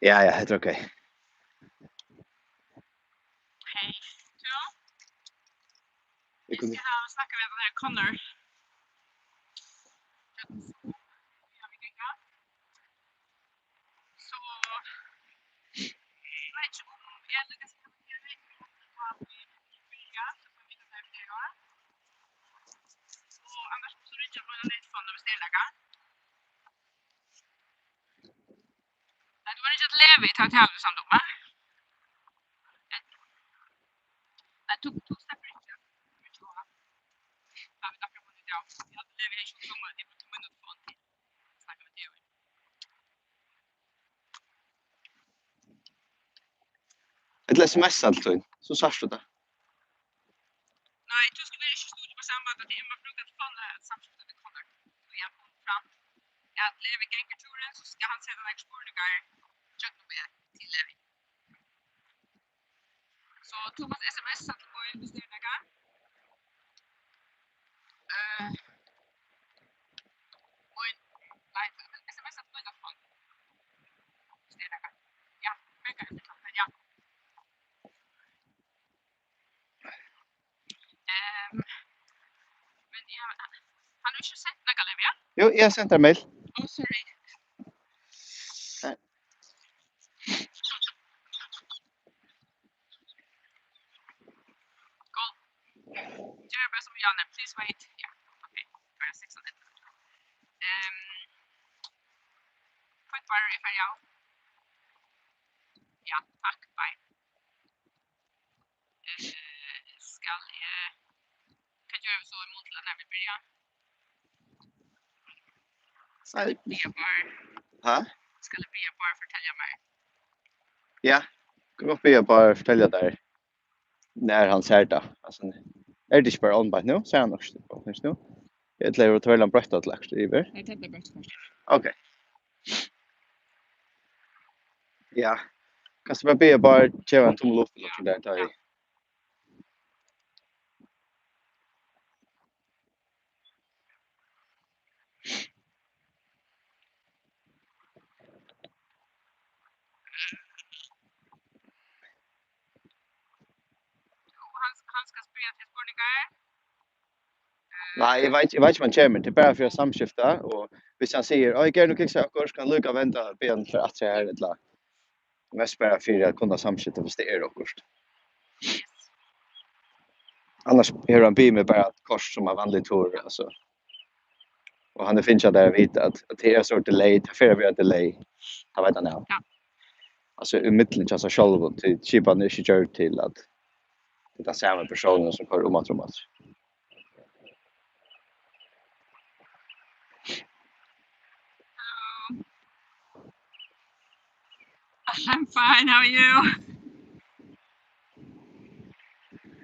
Ja, ja, det är okej. Hej. Ja. Vi kunde... ska snacka med den här Connor. Ja, vi kan gå. Så... Jag vet inte om jag lyckas hitta med det. Så får vi ta det här. Och annars så rycker jag bara lite från de beställningarna. Det var inte ett leve i tagtävlingssamdomar. Jag tog stämmer inte. Ja, vi tackar på det idag. Jag hade leve i 20 sommar. Det var 2 minuter från till. Snacka med Theo. Ett sms alltid, så svarst du det. Nej, du skulle inte stå på samband att jag brukar inte få samskiftet med Connor. Så jag kom fram att Levi gängerturen så ska han sedan exportningar köpa med till Levi. Så Thomas sms satt på investeringar. Och nej, sms satt på en fond. Investeringar. Ja, mycket efterklart, ja. Men ja, har du inte sett några Levi? Jo, jag har sänt en mail. Oh, sorry. Gör som Janne, please wait. Ja, okej. För jag 6 det. Quick fire if I out. Ja, tack, bye. Ska jag... Kan jag göra så i måndag när vi börjar? Ska det bli bara... Ha? Ska det bli bara förtälja mig? Ja, kan godt be bara fortälja där när han ser det. Alltså, är det inte bara on by nu? Ser han också på, just nu? Jag tror att han bröt att lägga det över. Jag tänkte bara först. Okej. Ja. Kan du bara köra en tom luft och där tar vi. Han ska spela till sportningar. Nej, jag vet inte man kommer till bara för att samskifta och hvis han säger, "Oj, gör nu kicksa och kan lucka vänta ben för att säga det lag." Mest bara för att kunna samskifta hvis det är också. Annars är han bi med bara ett kors som har vanlig tur alltså. Och han finns där vet att det är så delay, det för vi har delay. Jag vet inte. Ja. Alltså i mitten så själv till chipa nu kör till att det är samma personer som kör om att rum. I'm fine, how are you?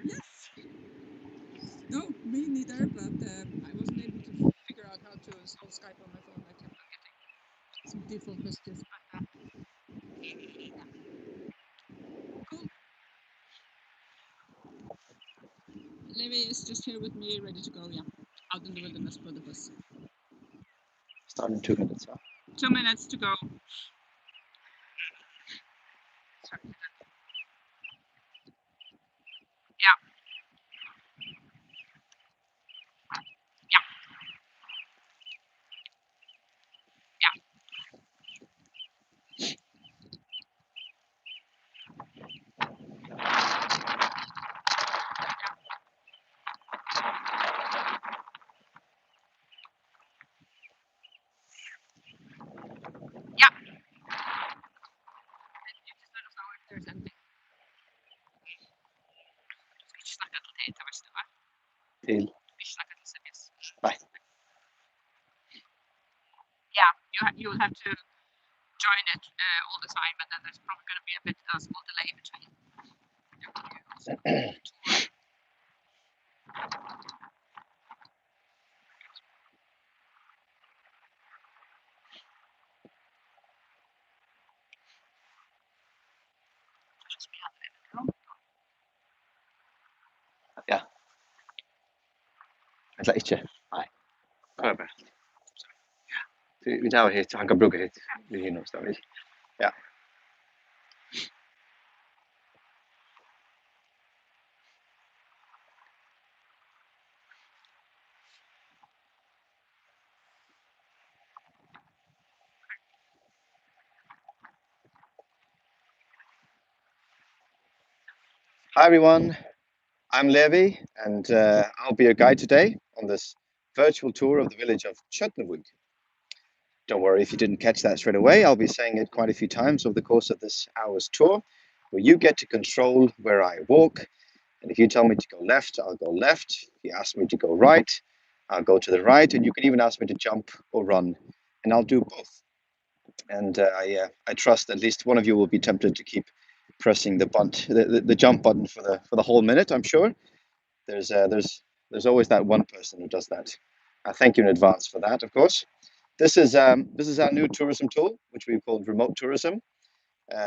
Yes. No, me neither, but I wasn't able to figure out how to install Skype on my phone. I kept on getting some default messages, but yeah. Cool. Levi is just here with me, ready to go, yeah. Out in the wilderness for the bus. Start in 2 minutes. So. 2 minutes to go. Sorry. Ja. Ja. Ja. Ja. There's anything. Ska inte snacka till dig, det visste va? Till. Vi snackar till CBS. Nej. Yeah, you'll have to join it all the time, and then there's probably going to be a bit of a small delay between. Ja. Eller inte. Nej. Kör bara. Ja. Vi tar hit, han kan bruka hit. Vi hinner oss där. Ja. Hi everyone, I'm Levi and I'll be your guide today on this virtual tour of the village of Chutnavik. Don't worry if you didn't catch that straight away, I'll be saying it quite a few times over the course of this hour's tour, where you get to control where I walk. And if you tell me to go left, I'll go left. If you ask me to go right, I'll go to the right. And you can even ask me to jump or run, and I'll do both. And I trust at least one of you will be tempted to keep pressing the jump button for the whole minute. I'm sure there's always that one person who does that. I thank you in advance for that, of course. This is our new tourism tool, which we called remote tourism,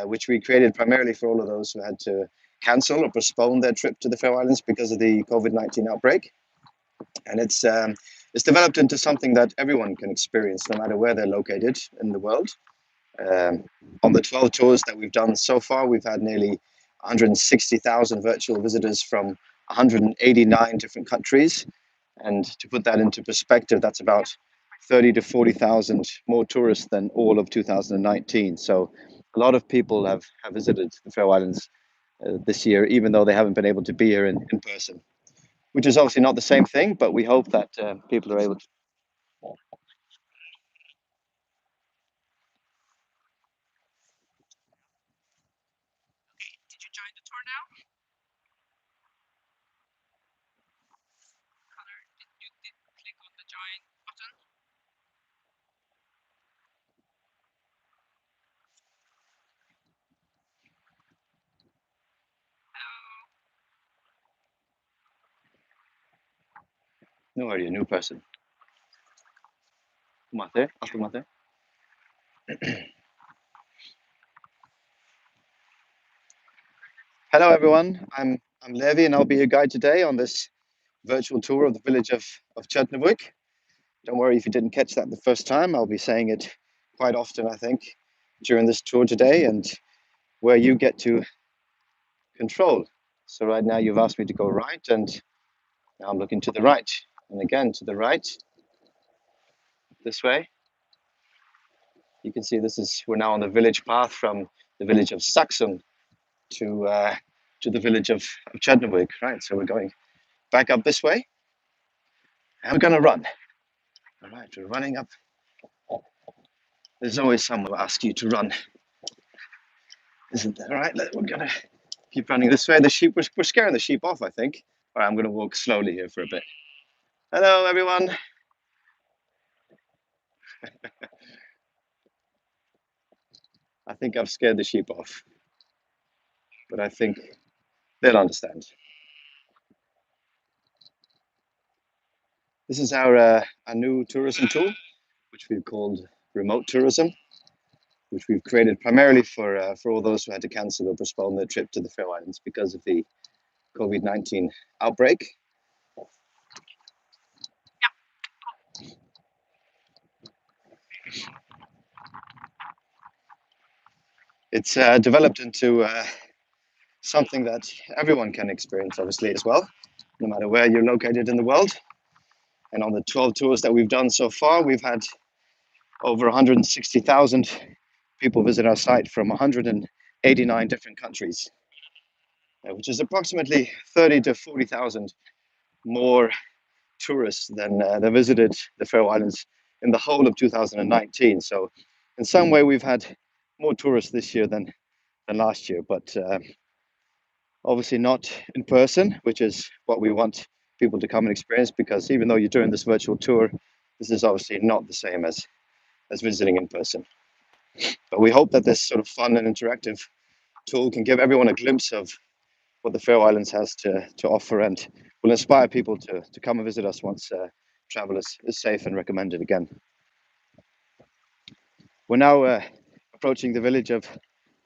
which we created primarily for all of those who had to cancel or postpone their trip to the Faroe Islands because of the COVID-19 outbreak. And it's developed into something that everyone can experience, no matter where they're located in the world. Um, on the 12 tours that we've done so far, we've had nearly 160,000 virtual visitors from 189 different countries. And to put that into perspective, that's about 30 to 40,000 more tourists than all of 2019. So a lot of people have visited the Faroe Islands this year, even though they haven't been able to be here in person, which is obviously not the same thing, but we hope that people are able to. Did you join the tour now? Connor, did you click on the join button? Hello. No, are you a new person? Mate, after mate. Hello, everyone. I'm Levi, and I'll be your guide today on this virtual tour of the village of Chutnavik. Don't worry if you didn't catch that the first time. I'll be saying it quite often, I think, during this tour today, and where you get to control. So right now you've asked me to go right, and now I'm looking to the right, and again to the right, this way. You can see we're now on the village path from the village of Saxon to to the village of Chudnavik, right? So we're going back up this way, and we're gonna run. All right, we're running up. There's always someone who asks you to run, isn't there? All right, we're gonna keep running this way. The sheep, we're scaring the sheep off, I think. All right, I'm gonna walk slowly here for a bit. Hello, everyone. I think I've scared the sheep off, but I think they'll understand. This is our new tourism tool, which we've called remote tourism, which we've created primarily for all those who had to cancel or postpone their trip to the Faroe Islands because of the COVID-19 outbreak. It's developed into something that everyone can experience, obviously, as well, no matter where you're located in the world. And on the 12 tours that we've done so far, we've had over 160,000 people visit our site from 189 different countries, which is approximately 30 to 40,000 more tourists than that visited the Faroe Islands in the whole of 2019. So, in some way, we've had more tourists this year than last year, but obviously not in person, which is what we want people to come and experience. Because even though you're doing this virtual tour, this is obviously not the same as visiting in person. But we hope that this sort of fun and interactive tool can give everyone a glimpse of what the Faroe Islands has to offer and will inspire people to come and visit us once travel is safe and recommended again. We're now approaching the village of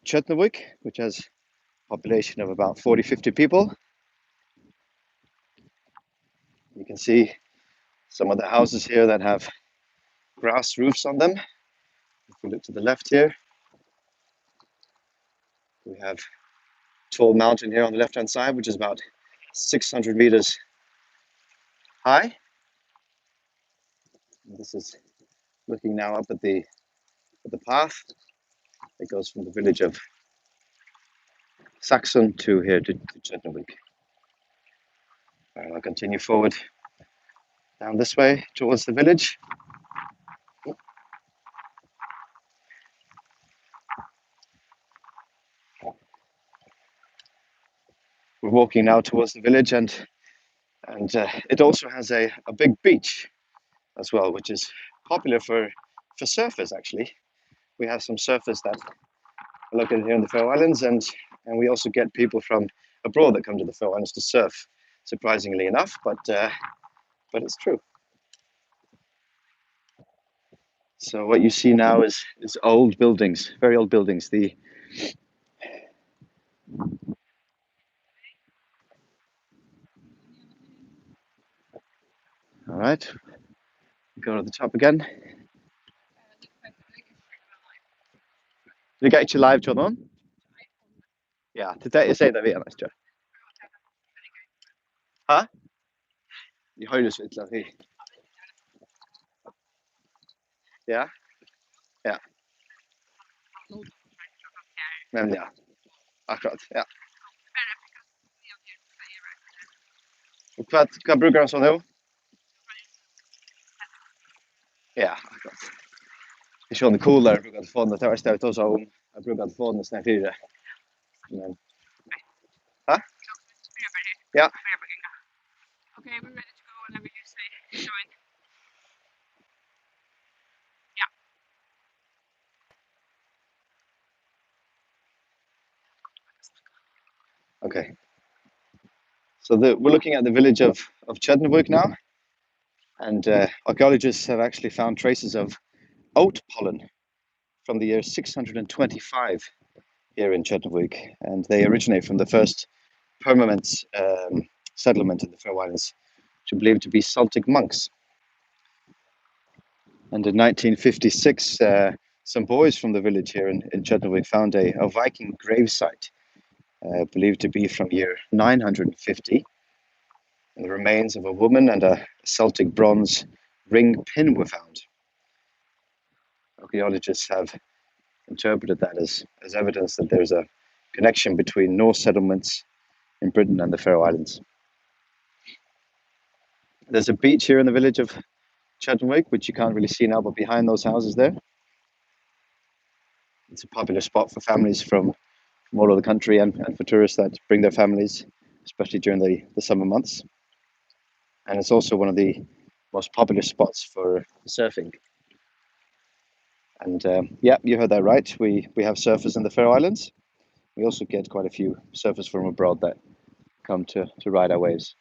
Chutnavik, which has a population of about 40, 50 people. You can see some of the houses here that have grass roofs on them. If we look to the left here, we have a tall mountain here on the left-hand side, which is about 600 meters high. And this is looking now up at the path that goes from the village of Saxon to here to Chetnavik. I'll continue forward down this way towards the village. We're walking now towards the village, and it also has a big beach as well, which is popular for surfers. Actually, we have some surfers that are located here in the Faroe Islands, and we also get people from abroad that come to the Faroe Islands to surf. Surprisingly enough, but it's true. So what you see now is old buildings, very old buildings. All right, go to the top again. Vi ga ikke live til noen. Ja, det jeg sier det vi er neste. Hæ? Vi høres litt av vi. Ja, ja. Men ja, akkurat, ja. Og hva bruker han så nå? Ja, akkurat. Jeg skjønner coolere bruker telefonen, det var stedet også om jeg bruker telefonen sånn fire. Men... Hæ? Ja. Okay, we're ready to go whenever you say join. Yeah. Okay. So we're looking at the village of Chednavik now, and archaeologists have actually found traces of oat pollen from the year 625 here in Chednavik, and they originate from the first permanent settlement in the Faroe Islands, which are believed to be Celtic monks. And in 1956, some boys from the village here in Chednavik found a Viking gravesite, believed to be from year 950. And the remains of a woman and a Celtic bronze ring pin were found. Archaeologists have interpreted that as evidence that there's a connection between Norse settlements in Britain and the Faroe Islands. There's a beach here in the village of Chednavik, which you can't really see now, but behind those houses there, it's a popular spot for families from all over the country and for tourists that bring their families, especially during the summer months. And it's also one of the most popular spots for surfing. And yeah, you heard that right. We have surfers in the Faroe Islands. We also get quite a few surfers from abroad that come to ride our waves.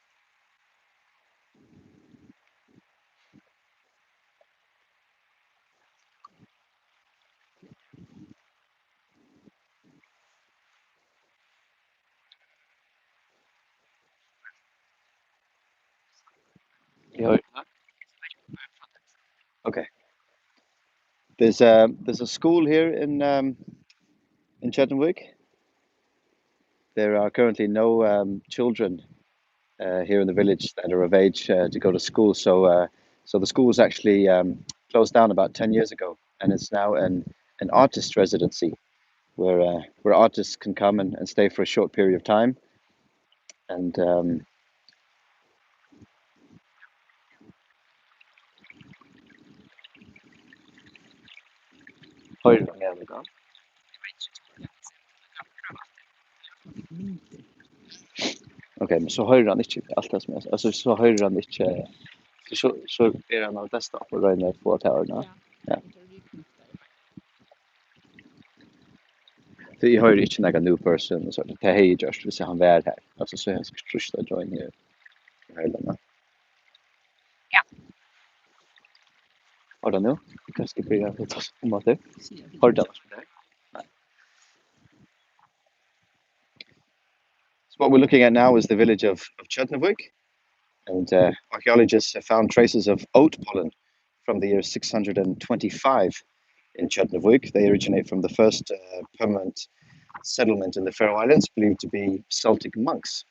Okay. There's a school here in Chednavik. There are currently no children here in the village that are of age to go to school. So the school was actually closed down about 10 years ago, and it's now an artist residency where artists can come and stay for a short period of time. And okay, men så hører han ikke alt det som er. Altså, så hører han ikke... Så han av desktop og røyner på tårene. Ja. Så jeg hører ikke noen new person, så det er jeg gjørst hvis han er her. Altså, så er han trusht å join her. Ja. Har du nå? Hva skal jeg bli av det om at det? Har du det? So what we're looking at now is the village of Chednavik, and archaeologists have found traces of oat pollen from the year 625 in Chednavik. They originate from the first permanent settlement in the Faroe Islands, believed to be Celtic monks.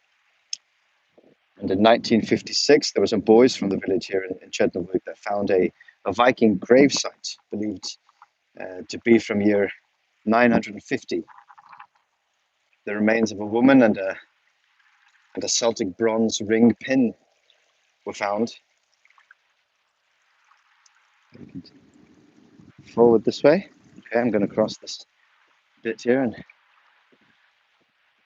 And in 1956, there were some boys from the village here in Chednavik that found a Viking gravesite, believed to be from year 950. the remains of a woman and a Celtic bronze ring pin were found. Forward this way. Okay, I'm going to cross this bit here and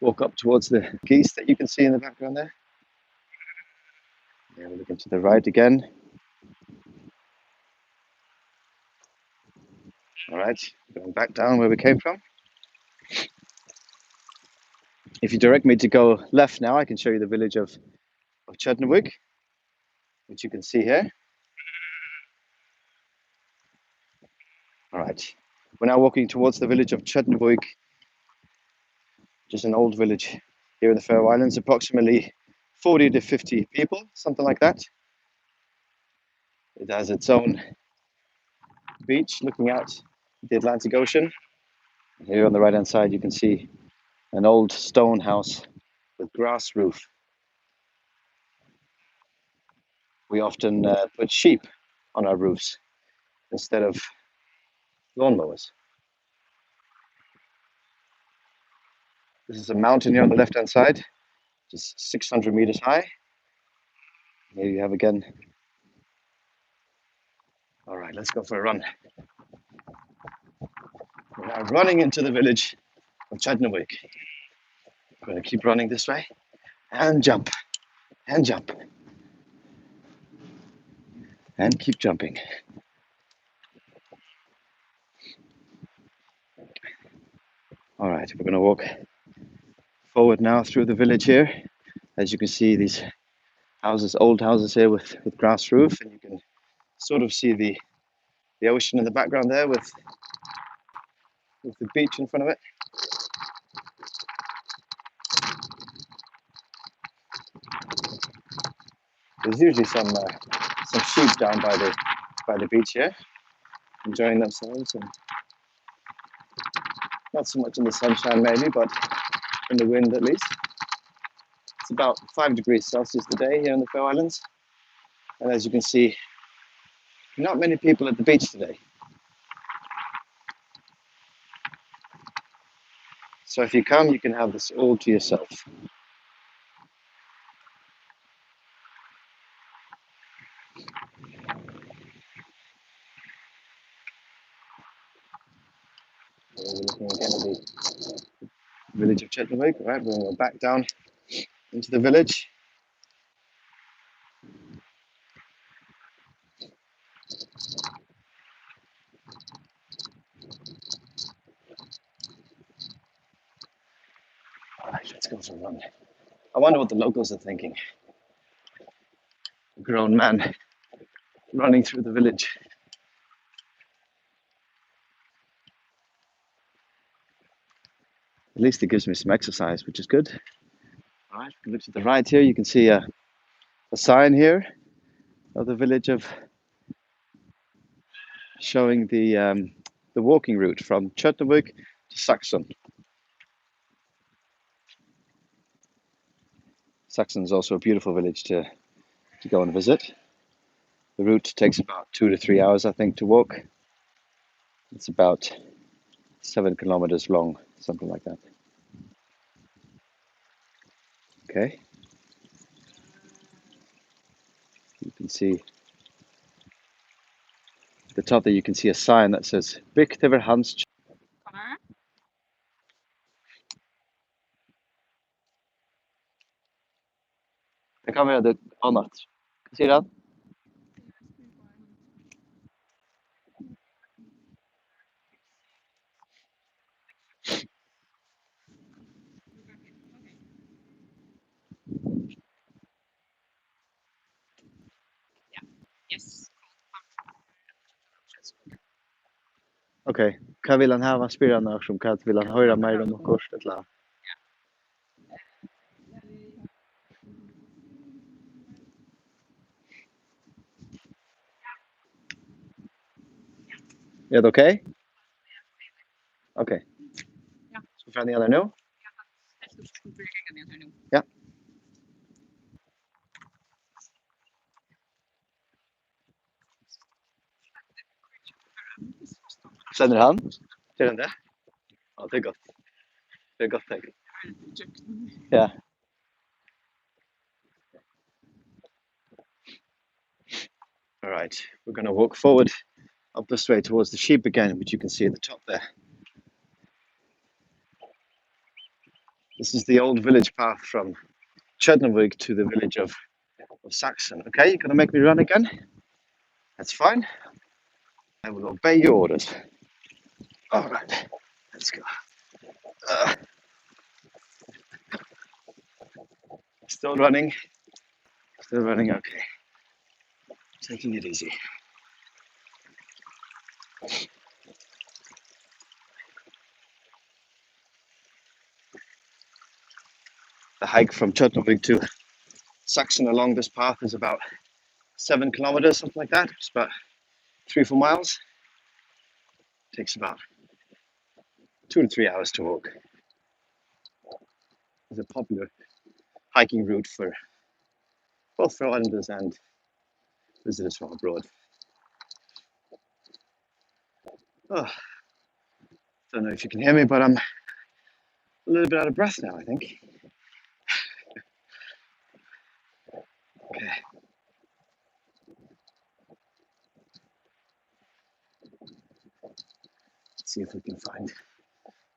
walk up towards the geese that you can see in the background there. Yeah, we're looking to the right again. All right, going back down where we came from. If you direct me to go left now, I can show you the village of Chudnowig, which you can see here. All right, we're now walking towards the village of Chudnowig, just an old village here in the Faroe Islands, approximately 40 to 50 people, something like that. It has its own beach looking out at the Atlantic Ocean. Here on the right hand side, you can see an old stone house with grass roof. We often put sheep on our roofs instead of lawnmowers. This is a mountain here on the left hand side, just 600 meters high. Here you have again. All right, let's go for a run. We're now running into the village of Chudnowig. We're going to keep running this way and jump and jump and keep jumping. All right, we're going to walk forward now through the village here. As you can see, these houses, old houses here with grass roof, and you can sort of see the ocean in the background there with the beach in front of it. There's usually some sheep down by the beach here, enjoying themselves, and not so much in the sunshine maybe, but in the wind at least. It's about 5 degrees Celsius today here in the Faroe Islands, and as you can see, not many people at the beach today. So if you come, you can have this all to yourself. We're looking again at the village of Chudnowig. Right, we're going to go back down into the village. All right, let's go for a run. I wonder what the locals are thinking. A grown man running through the village. At least it gives me some exercise, which is good. All right, if you look to the right here, you can see a sign here of the village of showing the walking route from Chudnowig to Saxon. Saxon is also a beautiful village to go and visit. The route takes about 2 to 3 hours, I think, to walk. It's about 7 kilometers long, something like that. Okay. You can see at the top there, you can see a sign that says Bygtiver Hans. Det kan være det annat. Hva sier han? Yes. Ok, hva vil han ha spyrende om? Hva vil han høre mer om noe? Eller? Er det ok? Ok. Ja. Skal vi fra ned der nå? Ja. Sender han? Ser han det? Ja, det er godt. Det er godt tenkt. Yeah. All right, we're going to walk forward up this way towards the sheep again, which you can see at the top there. This is the old village path from Chudnowig to the village of Saxon. Okay, you're going to make me run again? That's fine. I will obey your orders. All right, let's go. Still running. Still running, okay. Taking it easy. The hike from Chudnowig to Saxon along this path is about 7 kilometers, something like that. It's about 3 or 4 miles. Takes about 2 to 3 hours to walk. It's a popular hiking route for both Faroe Islanders and visitors from abroad. Oh, don't know if you can hear me, but I'm a little bit out of breath now, I think. Okay. Let's see if we can find.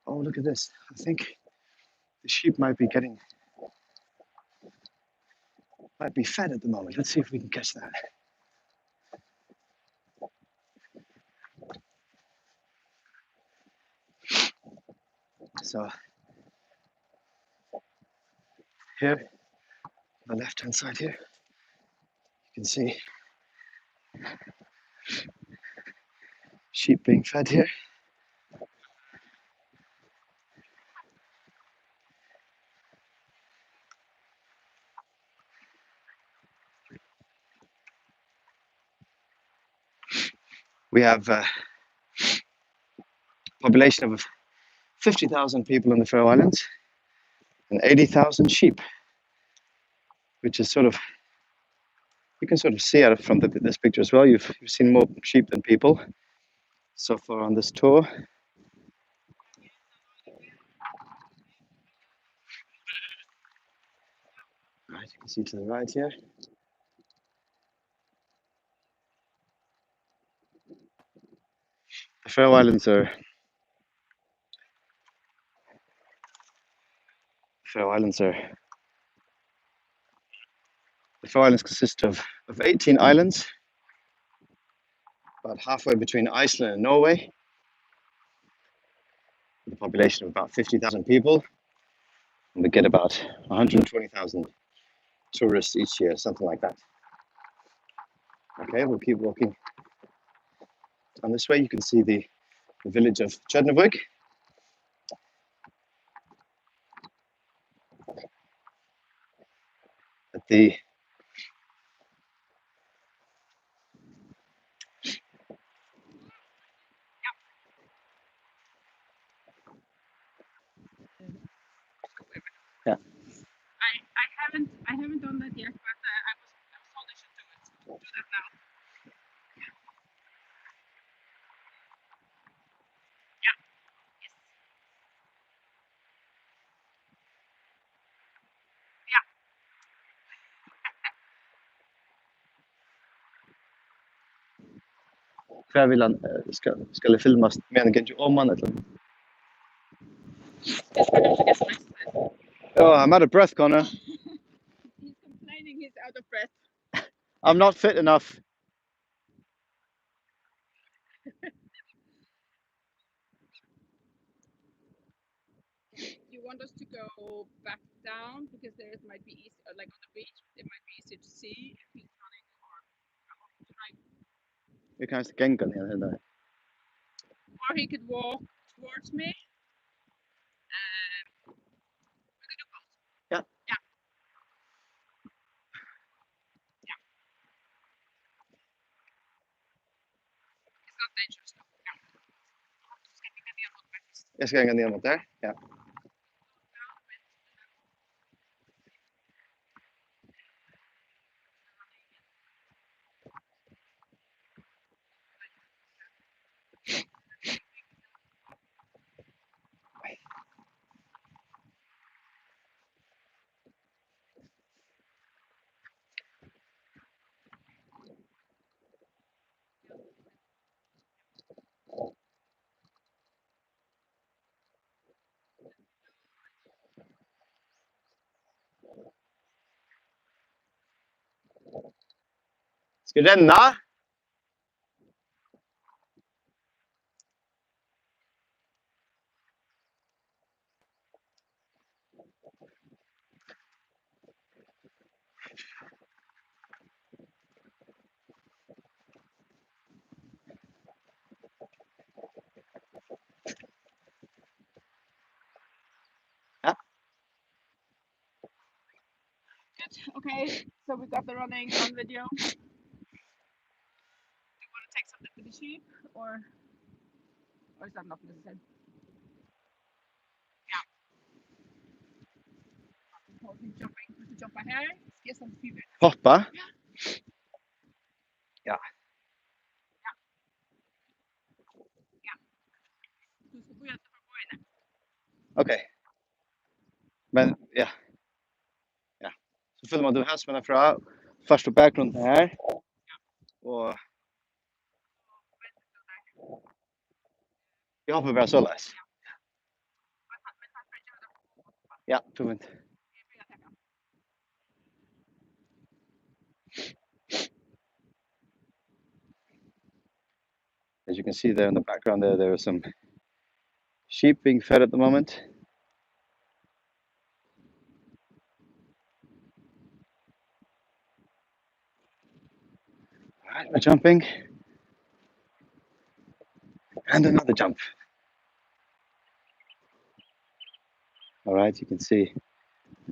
Oh, look at this. I think the sheep might be fed at the moment. Let's see if we can catch that. So here, on the left-hand side here, you can see sheep being fed here. We have a population of 50,000 people in the Faroe Islands and 80,000 sheep, which is sort of, you can sort of see it from this picture as well. You've seen more sheep than people so far on this tour. Right, you can see to the right here. The Faroe Islands are Faroe Islands are the Faroe Islands consist of 18 islands, about halfway between Iceland and Norway, with a population of about 50,000 people, and we get about 120,000 tourists each year, something like that. Okay, we'll keep walking down this way. You can see the village of Chudnowig. At the yeah. I haven't done that yet, but I was told I should do that now. Yeah. Yes. Yeah. Hver vil han, skal det filmas meningen ikke om han eller? Oh, I'm out of breath, Connor. He's complaining he's out of breath. I'm not fit enough. You want us to go back down because there it might be easy, like on the beach, it might be easier to see if he's running Vi kan ikke gænge den her. or he could walk towards me. We could do both. Yeah. Yeah. Yeah. It's not dangerous though. Yeah. Jeg skal gænge ned mot der. Ja. Ska vi renna? Ja. Good. Okay, so we got the running on video. Do you want to take something for the sheep, or is that not necessary? Yeah. Jumping. We should jump här. Ska som skriver. Hoppa. Ja. Du ska börja ta på henne. Okej. Men ja. Ja. Så följer man de här som är fra första bakgrunden här. Och jag hoppar bara så läs. Ja, tog inte. As you can see there in the background there are some sheep being fed at the moment. All right, we're jumping. And another jump. All right, you can see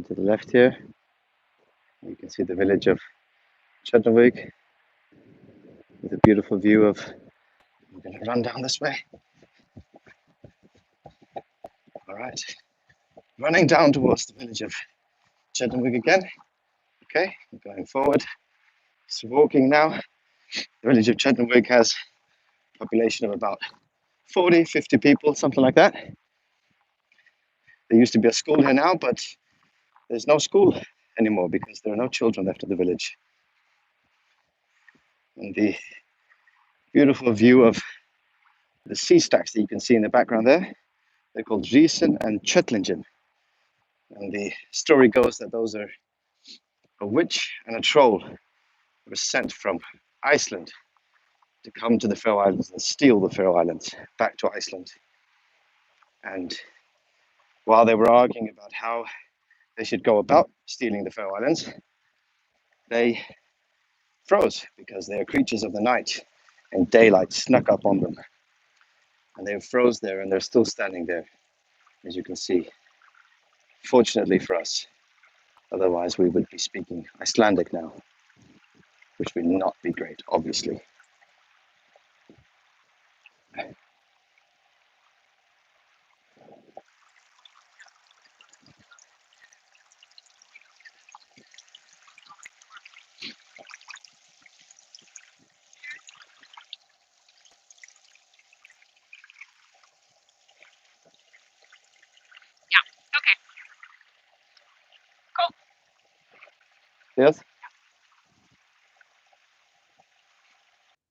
to the left here. You can see the village of Chettenwig with a beautiful view of. I'm going to run down this way. All right, running down towards the village of Chettenwig again. Okay, going forward. So walking now. The village of Chettenwig has a population of about 40, 50 people, something like that. There used to be a school here now, but there's no school anymore because there are no children left in the village. And the beautiful view of the sea stacks that you can see in the background there, they're called Riesen and Chettlingen. And the story goes that those are a witch and a troll who were sent from Iceland to come to the Faroe Islands and steal the Faroe Islands back to Iceland. And while they were arguing about how they should go about stealing the Faroe Islands, they froze because they are creatures of the night and daylight snuck up on them. And they froze there and they're still standing there, as you can see. Fortunately for us, otherwise we would be speaking Icelandic now, which would not be great, obviously. Yeah. Okay. Cool. Yes?